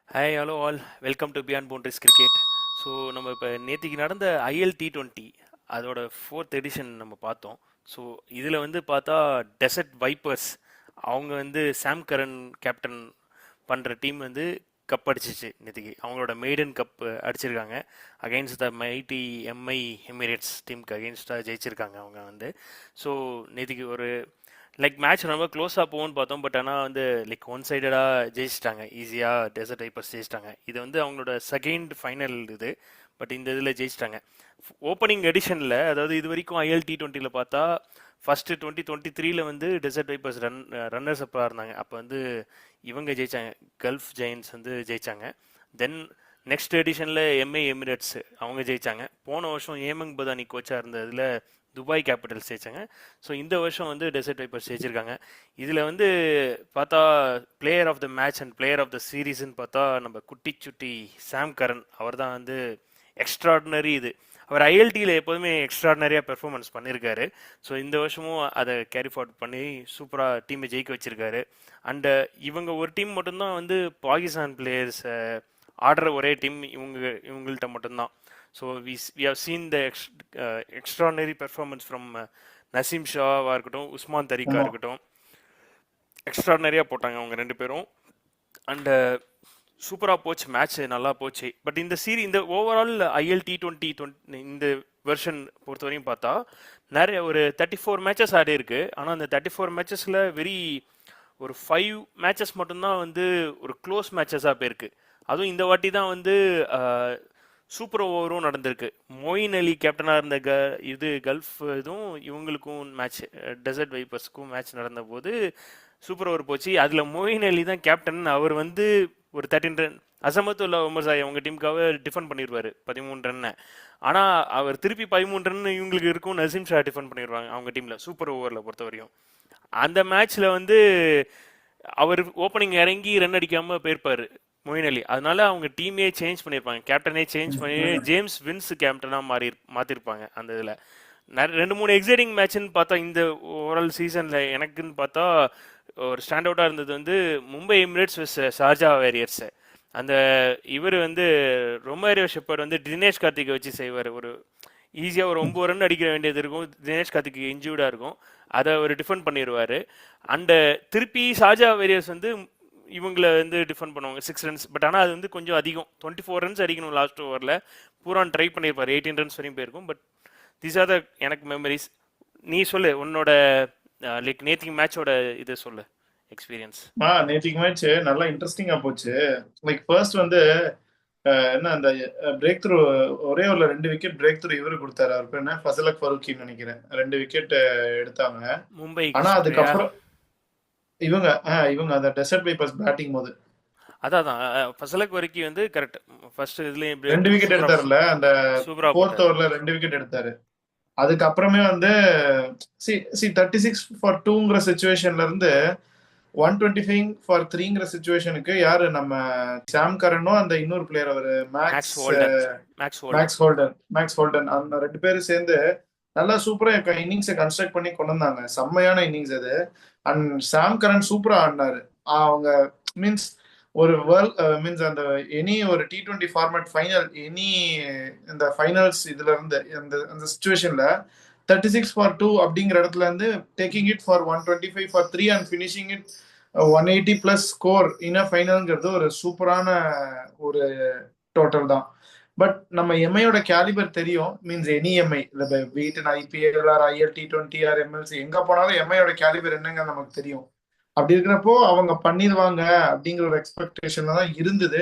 Hi hello all welcome to beyond boundaries cricket. So நம்ம இப்போ நேற்றுக்கு நடந்த ஐஎல் T20 அதோட ஃபோர்த் எடிஷன் நம்ம பார்த்தோம். ஸோ இதில் வந்து பார்த்தா டெசர்ட் வைப்பர்ஸ் அவங்க வந்து சாம் கரன் கேப்டன் பண்ணுற டீம் வந்து கப் அடிச்சிச்சு. நேற்றுக்கு அவங்களோட மெய்டன் கப் அடிச்சிருக்காங்க. Against the mighty Mi Emirates டீமுக்கு அகைன்ஸ்டாக ஜெயிச்சிருக்காங்க அவங்க வந்து. ஸோ நேற்றுக்கு ஒரு மேட்ச் ரொம்ப க்ளோஸாக போகும்னு பார்த்தோம். பட் ஆனால் வந்து ஒன் சைடடாக ஜெயிச்சிட்டாங்க. ஈஸியாக டெசர்ட் டைப்பர்ஸ் ஜெயிச்சிட்டாங்க. இது வந்து அவங்களோட செகண்ட் ஃபைனல் இது. பட் இந்த இதில் ஜெயிச்சிட்டாங்க. ஓப்பனிங் எடிஷனில், அதாவது இது வரைக்கும் ஐஎல் T20யில் பார்த்தா ஃபஸ்ட்டு 2023 வந்து டெசர்ட் வைப்பர்ஸ் ரன்னர்ஸ் அப்பாக இருந்தாங்க. அப்போ வந்து இவங்க ஜெயிச்சாங்க, கல்ஃப் ஜெயின்ஸ் வந்து ஜெயிச்சாங்க. தென் நெக்ஸ்ட் எடிஷனில் எம்ஏ எமிரேட்ஸ் அவங்க ஜெயிச்சாங்க. போன வருஷம் ஏமங் பதானி கோச்சாக இருந்ததில் துபாய் கேபிட்டல்ஸ் ஜெயிச்சாங்க. ஸோ இந்த வருஷம் வந்து டெசர்ட் வைப்பர்ஸ் ஜெயிச்சிருக்காங்க. இதில் வந்து பார்த்தா player of the match and player of the சீரீஸ்ன்னு பார்த்தா நம்ம குட்டி சுட்டி சாம் கரன் அவர் தான் வந்து எக்ஸ்ட்ராடினரி. இது அவர் ஐஎல்டியில் எப்போதுமே எக்ஸ்ட்ராடினரியாக பெர்ஃபார்மன்ஸ் பண்ணியிருக்காரு. ஸோ இந்த வருஷமும் அதை கேரி ஃபார்வர்ட் பண்ணி சூப்பராக டீமை ஜெயிக்க வச்சிருக்காரு. அண்டு இவங்க ஒரு டீம் மட்டும்தான் வந்து பாகிஸ்தான் பிளேயர்ஸ் ஆடுற ஒரே டீம் இவங்கள்ட்ட மட்டும்தான். So we have seen the extraordinary performance from Naseem ஷாவாக இருக்கட்டும், உஸ்மான் தரிக்கா ஆமா. இருக்கட்டும். எக்ஸ்ட்ரானரியாக போட்டாங்க அவங்க ரெண்டு பேரும். அண்டு சூப்பராக போச்சு, மேட்ச் நல்லா போச்சு. பட் இந்த ஓவரால் ஐஎல் T20 இந்த வெர்ஷன் பொறுத்தவரையும் பார்த்தா நிறைய ஒரு 34 மேட்சஸ் ஆடி இருக்கு. ஆனால் அந்த 34 மேட்சஸில் ஒரு 5 மேட்சஸ் மட்டும்தான் வந்து ஒரு க்ளோஸ் மேட்சஸாக போயிருக்கு. அதுவும் இந்த வாட்டி தான் வந்து சூப்பர் ஓவரும் நடந்திருக்கு. மொயின் அலி கேப்டனாக இருந்த இது கல்ஃப் இதுவும் இவங்களுக்கும் மேட்ச், டெசர்ட் வைப்பர்ஸுக்கும் மேட்ச் நடந்த போது சூப்பர் ஓவர் போச்சு. அதில் மொயின் அலி தான் கேப்டன். அவர் வந்து ஒரு 13 ரன், அசமத்துல்லா உமர் சாய் அவங்க டீமுக்காக டிஃபெண்ட் பண்ணிடுவார் 13 ரன்னு. ஆனால் அவர் திருப்பி 13 ரன் இவங்களுக்கு இருக்கும், நசீம் ஷா டிஃபெண்ட் பண்ணிடுவாங்க அவங்க டீமில் சூப்பர் ஓவரில் பொறுத்தவரையும். அந்த மேட்ச்சில் வந்து அவர் ஓப்பனிங் இறங்கி ரன் அடிக்காமல் போயிருப்பார் மொயின் அலி. அதனால அவங்க டீமே சேஞ்ச் பண்ணியிருப்பாங்க, கேப்டனே சேஞ்ச் பண்ணி ஜேம்ஸ் வின்ஸ் கேப்டனாக மாற்றிருப்பாங்க அந்த இதில். ரெண்டு மூணு எக்ஸைட்டிங் மேட்ச்னு பார்த்தா இந்த ஓவரால் சீசனில் எனக்குன்னு பார்த்தா ஒரு ஸ்டாண்ட் அவுட்டாக இருந்தது வந்து மும்பை எமிரேட்ஸ் விஸ் ஷார்ஜா வாரியர்ஸ். அந்த இவர் வந்து ரொமாரியோ ஷெப்பர்ட் வந்து தினேஷ் கார்த்திகை வச்சு செய்வார். ஒரு ஈஸியாக ஒரு 9 ரன் அடிக்க வேண்டியது இருக்கும், தினேஷ் கார்த்திக் இன்ஜூர்டாக இருக்கும், அதை அவர் டிஃபெண்ட் பண்ணிடுவார். அண்டு திருப்பி ஷார்ஜா வாரியர்ஸ் வந்து இவங்களை வந்து டிஃபெண்ட் பண்ணுவாங்க 6 ரன்ஸ். பட் ஆனால் அது வந்து கொஞ்சம் அதிகம், 24 ரன்ஸ் அடிக்கணும் லாஸ்ட் ஓவரில். பூரான் ட்ரை பண்ணியிருப்பார், 18 ரன்ஸ் வரையும் போயிருக்கும். பட் தீஸ் ஆர் த எனக்கு மெமரிஸ். நீ சொல்லு உன்னோட நேத்திக்கு மேட்சோட இது சொல்லு எக்ஸ்பீரியன்ஸ். நேத்திக்கு மேட்ச் நல்லா இன்ட்ரெஸ்டிங்கா போச்சு. ஃபர்ஸ்ட் வந்து என்ன அந்த பிரேக் த்ரூ, ஒரே ஒரு 2 விக்கெட் பிரேக் த்ரூ இவரு கொடுத்தாரு. அவர் பேர் என்ன, ஃபசலக் ஃபரூக்கின்னு நினைக்கிறேன். 2 விக்கெட் எடுத்தாங்க. மும்பை ஆனா அதுக்கப்புறம் இவங்க இவங்க அந்த டெசர்ட் வைப்பர்ஸ் பேட்டிங் போது அதான் ஃபசலக் வரைக்கும் வந்து கரெக்ட் ஃபர்ஸ்ட் இதுலயும் 2 விக்கெட் எடுத்தாருல. அந்த சூப்பரா 4th ஓவர்ல 2 விக்கெட் எடுத்தாரு. அதுக்கப்புறமே வந்து சி 36 ஃபார் 2ங்கிற சுச்சுவேஷன்ல இருந்து 125 ஃபார் 3ங்கிற சுச்சுவேஷனுக்கு யாரு, நம்ம சாம் கரனும் அந்த இன்னொரு பிளேயர் அவரு மேக்ஸ் ஹோல்டன். மேக்ஸ் ஹோல்டன் அந்த 2 பேரும் சேர்ந்து நல்லா சூப்பரா இன்னிங்ஸை கன்ஸ்ட்ரக்ட் பண்ணி கொண்டு வந்தாங்க. செம்மையான இன்னிங்ஸ் அது. அண்ட் சாம் கரன் சூப்பரா ஆடினாரு. அவங்க மீன்ஸ் ஒரு வேர்ல்ட் மீன்ஸ் அந்த எனி ஒரு T20 ஃபார்மேட் ஃபைனல், எனி இந்த ஃபைனல்ஸ் இதுல இருந்து அந்த சுச்சுவேஷன்ல 36 ஃபார் 2 அப்படிங்கிற இடத்துல இருந்து taking it for 125 for 3 and finishing it 180 plus score in a ஃபைனல்ங்கிறது ஒரு சூப்பரான ஒரு டோட்டல் தான். பட் நம்ம எம்ஐயோட கேலிபர் தெரியும். மீன்ஸ் எனி எம்ஐ இல்ல be it IPL or IL T20 or MLC எங்க போனாலும் எம்ஐயோட கேலிபர் என்னங்க நமக்கு தெரியும். அப்படி இருக்கிறப்போ அவங்க பண்ணிடுவாங்க அப்படிங்கிற ஒரு எக்ஸ்பெக்டேஷன்ல தான் இருந்தது.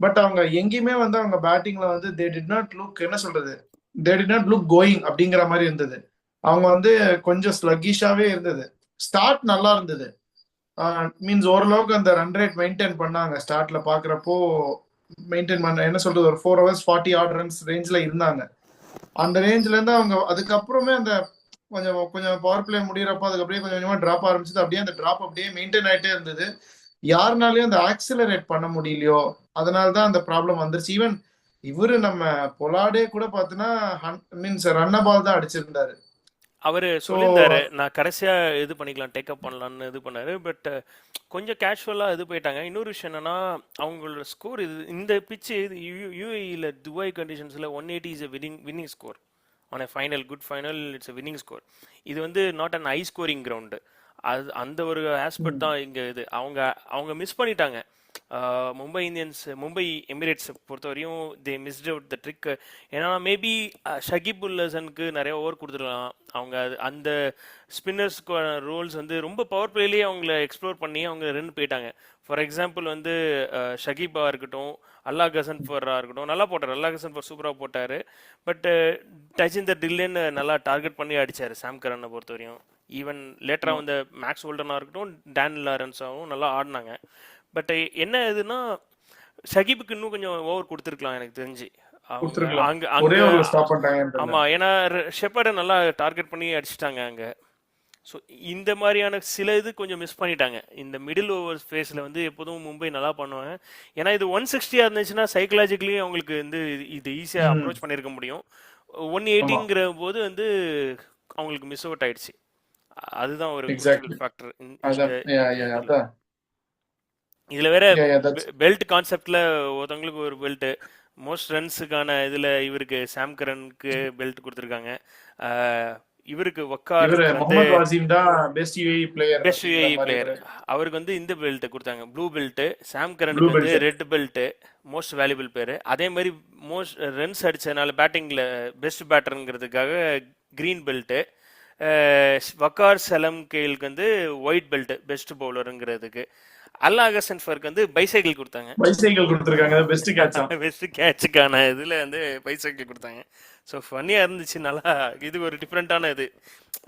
பட் அவங்க எங்கேயுமே வந்து அவங்க பேட்டிங்ல வந்து தே டிட் நாட் லுக், என்ன சொல்றது, they did not look going அப்படிங்கிற மாதிரி இருந்தது. அவங்க வந்து கொஞ்சம் ஸ்லக்கிஷாவே இருந்தது. ஸ்டார்ட் நல்லா இருந்தது. மீன்ஸ் ஓரளவுக்கு அந்த ரன் ரேட் மெயின்டைன் பண்ணாங்க. ஸ்டார்ட்ல பாக்குறப்போ மெயின்டைன் பண்ண, என்ன சொல்றது, ஒரு 4 hours 40 odd runs ரேஞ்ச்ல இருந்தாங்க. அந்த ரேஞ்ச்ல இருந்து அவங்க அதுக்கப்புறமே அந்த கொஞ்சம் கொஞ்சம் பவர் பிளே முடியறப்போ அதுக்கு அப்படியே கொஞ்சம் கொஞ்சமா டிராப் ஆரம்பிச்சது. அப்படியே அந்த டிராப் அப்படியே மெயின்டைன் ஆயிட்டே இருந்தது. யாருனாலையும் அந்த ஆக்சிலரேட் பண்ண முடியலையோ, அதனாலதான் அந்த ப்ராப்ளம் வந்துருச்சு. ஈவன் இவரு நம்ம பொலாடே கூட பாத்தீங்கன்னா மீன்ஸ் ரன்ன பால் தான் அடிச்சிருந்தாரு. அவரு ஸோ சொல்லியிருந்தாரு நான் கடைசியா இது பண்ணிக்கலாம் டேக்கப் பண்ணலாம்னு இது பண்ணாரு. பட் கொஞ்சம் கேஷுவலா இது போயிட்டாங்க. இன்னொரு விஷயம் என்னன்னா அவங்களோட ஸ்கோர் இது இந்த பிச்சு யூஏஇல துபாய் கண்டிஷன்ஸ்ல 180 is winning score on final good final it's winning score. இது வந்து not an high scoring ground. அது அந்த ஒரு ஆஸ்பெக்ட் தான் இங்க இது அவங்க அவங்க மிஸ் பண்ணிட்டாங்க. மும்பை இந்தியன்ஸ் மும்பை எமிரேட்ஸ் பொறுத்தவரையும் தே மிஸ்ட் அவுட் த ட்ரிக். ஏன்னா மேபி ஷகிப் உல் ஹசனுக்கு நிறைய ஓவர் கொடுத்துருக்கலாம். அவங்க அந்த ஸ்பின்னர்ஸ்க்கு ரோல்ஸ் வந்து ரொம்ப பவர் பிளேலேயே அவங்கள எக்ஸ்ப்ளோர் பண்ணி அவங்க ரன் போயிட்டாங்க. ஃபார் எக்ஸாம்பிள் வந்து ஷகிபா இருக்கட்டும், அல்லாஹ் ஹசன் ஃபர்ரா இருக்கட்டும், நல்லா போட்டார். அல்லாஹ் ஹசன் ஃபர் சூப்பராக போட்டார். பட் டச்சிந்தர் டில்லின்னு நல்லா டார்கெட் பண்ணி அடித்தார் சாம் கரனை பொறுத்தவரையும். ஈவன் லேட்டராக வந்த மேக்ஸ் ஹோல்டனாக இருக்கட்டும், டேன் லாரன்ஸாகவும் நல்லா ஆடினாங்க. பட் என்ன இதுன்னா ஷகிபுக்கு இன்னும் கொஞ்சம் ஓவர் கொடுத்துருக்கலாம் எனக்கு தெரிஞ்சு. கொடுத்துருக்கலாம், அங்க ஒரே அங்க ஒரு ஸ்டாப் பண்ணிட்டாங்க. ஆமா, ஏன்னா ஷெப்பர்டை நல்லா டார்கெட் பண்ணி அடிச்சிட்டாங்க அங்க. ஸோ இந்த மாதிரியான சில இது கொஞ்சம் மிஸ் பண்ணிட்டாங்க. இந்த மிடில் ஓவர் ஃபேஸில் வந்து எப்போதும் மும்பை நல்லா பண்ணுவாங்க. ஏன்னா இது 160 இருந்துச்சுன்னா சைக்கலாஜிக்கலி அவங்களுக்கு வந்து இது ஈஸியாக அப்ரோச் பண்ணியிருக்க முடியும். 180ங்கிற போது வந்து அவங்களுக்கு மிஸ் அவுட் ஆயிடுச்சு. அதுதான் ஒரு ஃபேக்டர். இதுல வேற பெல்ட் கான்செப்ட்ல ஒருத்தவங்களுக்கு ஒரு பெல்ட், மோஸ்ட் ரன்ஸுக்கான இதுல இவருக்கு சாம் கரனுக்கு பெல்ட் கொடுத்துருக்காங்க. இவருக்கு வக்கார் பெஸ்ட் யூஏஇ பிளேயர், அவருக்கு வந்து இந்த பெல்ட் கொடுத்தாங்க, ப்ளூ பெல்ட். சாம் கரனுக்கு வந்து ரெட் பெல்ட், மோஸ்ட் வேல்யூபிள் பேரு. அதே மாதிரி மோஸ்ட் ரன்ஸ் அடிச்சதுனால பேட்டிங்ல பெஸ்ட் பேட்டருங்கிறதுக்காக கிரீன் பெல்ட். வக்கார் சலம் கேலுக்கு வந்து ஒயிட் பெல்ட் பெஸ்ட் பவுலருங்கிறதுக்கு. அல்லாஹ் ஹசன் ஃபர்க்கு வந்து பைசைக்கிள் கொடுத்தாங்க. பெஸ்ட் கேட்சுக்கான இதுல வந்து பைசைக்கிள் கொடுத்தாங்க. ஸோ ஃபன்னியா இருந்துச்சு, நல்லா. இது ஒரு டிஃப்ரெண்டான இது.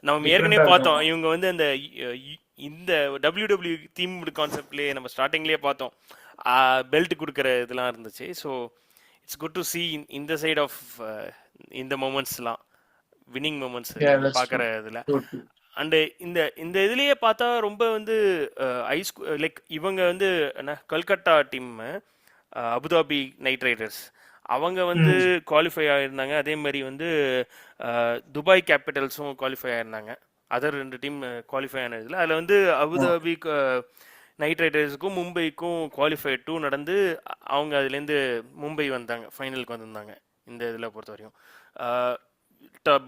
நம்ம ஏற்கனவே பார்த்தோம் இவங்க வந்து அந்த இந்த டபிள்யூ தீம் கான்செப்ட்லேயே நம்ம ஸ்டார்டிங்லேயே பார்த்தோம் பெல்ட் கொடுக்குற இதெல்லாம் இருந்துச்சு. So it's good to see இந்த சைட் ஆஃப் இந்த மூமெண்ட்ஸ்லாம், வின்னிங் மூமெண்ட்ஸ் பார்க்குற இதில். அண்டு இந்த இந்த இதுலேயே பார்த்தா ரொம்ப வந்து லைக் இவங்க வந்து என்ன Calcutta team, Abu Dhabi night riders, அவங்க வந்து குவாலிஃபை ஆகிருந்தாங்க. அதே மாதிரி வந்து துபாய் கேபிட்டல்ஸும் குவாலிஃபை ஆகிருந்தாங்க. அதர் 2 டீம் குவாலிஃபை ஆன இதில் அதில் வந்து அபுதாபி நைட் ரைடர்ஸுக்கும் மும்பைக்கும் குவாலிஃபை 2 நடந்து அவங்க அதுலேருந்து மும்பை வந்தாங்க, ஃபைனலுக்கு வந்திருந்தாங்க. இந்த இதில் பொறுத்த வரையும்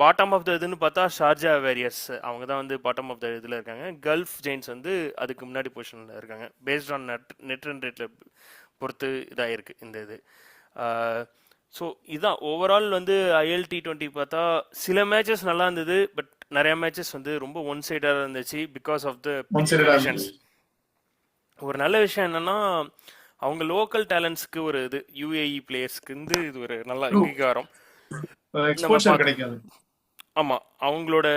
பாட்டம் ஆஃப் த இதுன்னு பார்த்தா ஷார்ஜா வேரியர்ஸ் அவங்க தான் வந்து பாட்டம் ஆஃப் த இதில் இருக்காங்க. கல்ஃப் ஜெயின்ஸ் வந்து அதுக்கு முன்னாடி பொசிஷனில் இருக்காங்க. பேஸ்ட் ஆன் நெட் ரன் ரேட்டில் பொறுத்து இதாக இருக்குது இந்த இது. ஸோ இதுதான் ஓவரால் வந்து ILT20 பார்த்தா சில மேட்சஸ் நல்லா இருந்தது. பட் நிறைய மேட்சஸ் வந்து ரொம்ப ஒன் சைடாக இருந்துச்சு பிகாஸ் ஆஃப் த கண்டிஷன்ஸ். ஒரு நல்ல விஷயம் என்னன்னா அவங்க லோக்கல் டேலண்ட்ஸ்க்கு ஒரு இது யூஏஇ பிளேயர்ஸ்க்கு வந்து இது ஒரு நல்ல அங்கீகாரம். ஆமா, அவங்களோட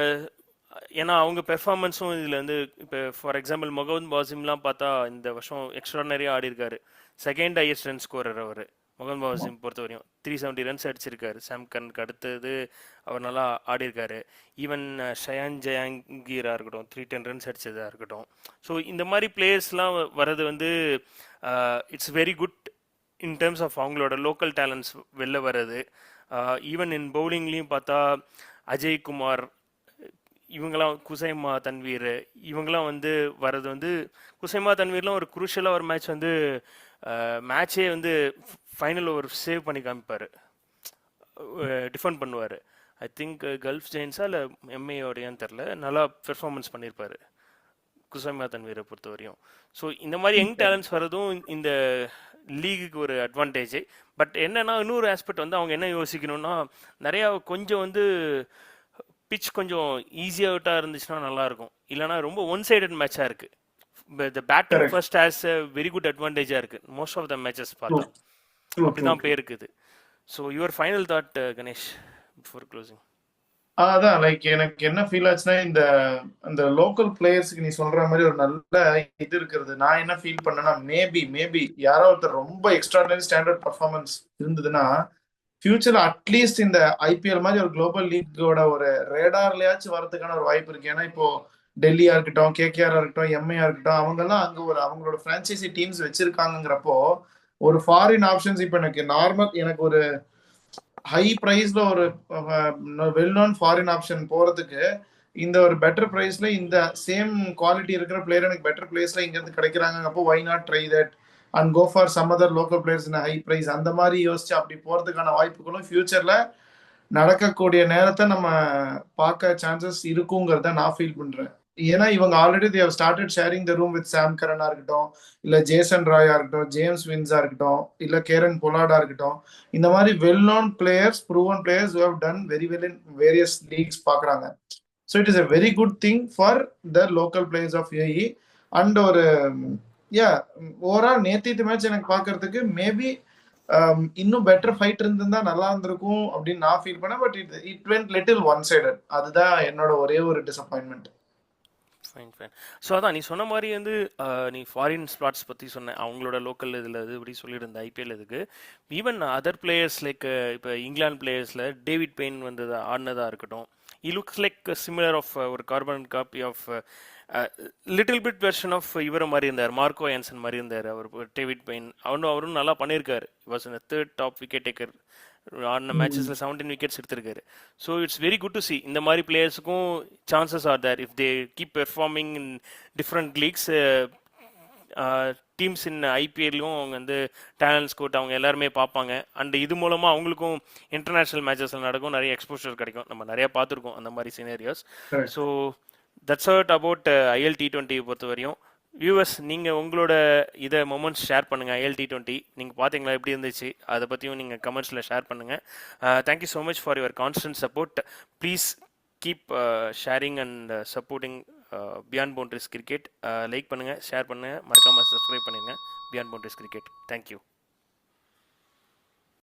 ஏன்னா அவங்க பெர்ஃபார்மன்ஸும் இதில் வந்து இப்போ ஃபார் எக்ஸாம்பிள் முகமது பாசிம்லாம் பார்த்தா இந்த வருஷம் எக்ஸ்ட்ரானரியாக ஆடி இருக்காரு. செகண்ட் ஹையஸ்ட் ரன் ஸ்கோரர் அவர் முகமது பாசிம் பொறுத்த வரையும் 370 ரன்ஸ் அடிச்சிருக்காரு. சாம் கரனுக்கு அடுத்தது அவர் நல்லா ஆடி இருக்காரு. ஈவன் ஷயான் ஜஹாங்கீராக இருக்கட்டும் 310 ரன்ஸ் அடிச்சதாக இருக்கட்டும். ஸோ இந்த மாதிரி பிளேயர்ஸ்லாம் வர்றது வந்து it's very good in terms of அவங்களோட லோக்கல் டேலண்ட்ஸ் வெளில வர்றது. ஈவன் இன் பவுலிங்லேயும் பார்த்தா அஜய் குமார் இவங்கெல்லாம், குசைமா தன்வீர் இவங்கெல்லாம் வந்து வர்றது வந்து குசைமா தன்வீர்லாம் ஒரு குரூஷியலாக ஒரு மேட்ச் வந்து மேட்சே வந்து ஃபைனல் ஓவர் சேவ் பண்ணி காமிப்பார், டிஃபெண்ட் பண்ணுவார். ஐ திங்க் கல்ஃப் ஜெயின்ஸா இல்லை எம்ஏயோடையான்னு தெரில, நல்லா பெர்ஃபார்மன்ஸ் பண்ணியிருப்பார் குசைமா தன்வீரை பொறுத்த வரையும். ஸோ இந்த மாதிரி யங் டேலண்ட்ஸ் வர்றதும் இந்த லீகுக்கு ஒரு அட்வான்டேஜ். பட் என்னன்னா இன்னொரு ஆஸ்பெக்ட் வந்து அவங்க என்ன யோசிக்கணும்னா நிறையா கொஞ்சம் வந்து பிச் கொஞ்சம் ஈஸியாகட்டாக இருந்துச்சுன்னா நல்லாயிருக்கும். இல்லைனா ரொம்ப ஒன் சைடட் மேட்சாக இருக்குது. The batting first has a very good அட்வான்டேஜாக இருக்குது மோஸ்ட் ஆஃப் த மேட்சஸ் பார்த்தா. அப்படிதான் பேருக்குது. So your final thought Ganesh before closing? அதான் லைக் எனக்கு என்ன ஃபீல் ஆச்சுன்னா இந்த லோக்கல் பிளேயர்ஸ்க்கு நீ சொல்ற மாதிரி ஒரு நல்ல இது இருக்கிறது. நான் என்ன ஃபீல் பண்ணேன்னா மேபி யாரோ ஒருத்தர் ரொம்ப எக்ஸ்ட்ராடனரி ஸ்டாண்டர்ட் பர்ஃபார்மன்ஸ் இருந்ததுன்னா ஃபியூச்சர்ல அட்லீஸ்ட் இந்த ஐபிஎல் மாதிரி ஒரு குளோபல் லீக்கோட ஒரு ரேடார்லயாச்சும் வரதுக்கான ஒரு வாய்ப்பு இருக்கு. ஏன்னா இப்போ டெல்லியா இருக்கட்டும், கேகேஆர் இருக்கட்டும், எம்ஐஆர் இருக்கட்டும், அவங்கெல்லாம் அங்க ஒரு அவங்களோட பிரான்ச்சைசி டீம்ஸ் வச்சிருக்காங்கிறப்போ ஒரு ஃபாரின் ஆப்ஷன்ஸ் இப்போ எனக்கு ஒரு ஹை பிரைஸ்ல ஒரு வெல் நோன் ஃபாரின் ஆப்ஷன் போறதுக்கு இந்த ஒரு பெட்டர் பிரைஸ்ல இந்த சேம் குவாலிட்டி இருக்கிற பிளேயர் எனக்கு பெட்டர் பிளேஸ்ல இங்க இருந்து கிடைக்கிறாங்க, அப்போ why not try that and go for some other local players in high price. அந்த மாதிரி யோசிச்சு அப்படி போறதுக்கான வாய்ப்புகளும் ஃபியூச்சர்ல நடக்கக்கூடிய நேரத்தை நம்ம பார்க்க சான்சஸ் இருக்குங்கிறத நான் ஃபீல் பண்றேன். ஏன்னா இவங்க already they've started sharing the room with Sam கரனா இருக்கட்டும், இல்ல ஜேசன் ராயா இருக்கட்டும், ஜேம்ஸ் வின்ஸா இருக்கட்டும், இல்ல கேரன் பொலார்டா இருக்கட்டும், இந்த மாதிரி well known players, proven players who have done very well in various leagues பாக்குறாங்க. So it is a very good thing for the local players of UAE. And ஒரு யா ஓவரால் நேத்தித்து மேட்ச் எனக்கு பார்க்கறதுக்கு maybe இன்னும் better fight இருந்திருந்தா நல்லா இருந்திருக்கும் அப்படின்னு நான் ஃபீல் பண்ணேன். But it went little one sided. அதுதான் என்னோட ஒரே ஒரு டிசப்பாயின்மெண்ட். Fine fine. ஸோ அதான் நீ சொன்ன மாதிரி வந்து நீ ஃபாரின் ஸ்லாட்ஸ் பற்றி சொன்ன அவங்களோட லோக்கல் இதில் இது இப்படி சொல்லியிருந்த ஐபிஎல் இதுக்கு ஈவன் அதர் பிளேயர்ஸ் லைக் இப்போ இங்கிலாந்து பிளேயர்ஸில் டேவிட் பெயின் வந்தது ஆடினதாக இருக்கட்டும், இ லுக்ஸ் லைக் சிமிலர் ஆஃப் ஒரு carbon copy of little bit version of இவரை மாதிரி இருந்தார், மார்க்கோ யான்சன் மாதிரி இருந்தார் அவர் டேவிட் பெயின். அவரும் நல்லா பண்ணியிருக்காரு. வாஸ் இந்த தேர்ட் டாப் விக்கெட் டேக்கர் ஆடின மேட்சஸில் 17 விக்கெட்ஸ் எடுத்திருக்காரு. So it's very good to see இந்த மாதிரி பிளேயர்ஸுக்கும் chances are there if they keep performing in different leagues. Teams in ஐபிஎல்லும் அவங்க வந்து டேலண்ட் ஸ்கோட் அவங்க எல்லாருமே பார்ப்பாங்க. அண்ட் இது மூலமாக அவங்களுக்கும் இன்டர்நேஷ்னல் மேட்சஸில் நடக்கும், நிறைய எக்ஸ்போஷர் கிடைக்கும். நம்ம நிறையா பார்த்துருக்கோம் அந்த மாதிரி scenarios. So that's out about IL T20 பொறுத்த வரையும். வியூவர்ஸ், நீங்கள் உங்களோட இதை மொமெண்ட்ஸ் ஷேர் பண்ணுங்கள். ஐஎல் T20 நீங்கள் பார்த்தீங்களா, எப்படி இருந்துச்சு, அதை பற்றியும் நீங்கள் கமெண்ட்ஸில் ஷேர் பண்ணுங்கள். Thank you so much for your constant support. Please keep sharing and supporting beyond boundaries cricket. Like பண்ணுங்கள், ஷேர் பண்ணுங்கள், மறக்காமல் சப்ஸ்கிரைப் பண்ணுங்கள் பியாண்ட் பவுண்டரிஸ் கிரிக்கெட். தேங்க்யூ.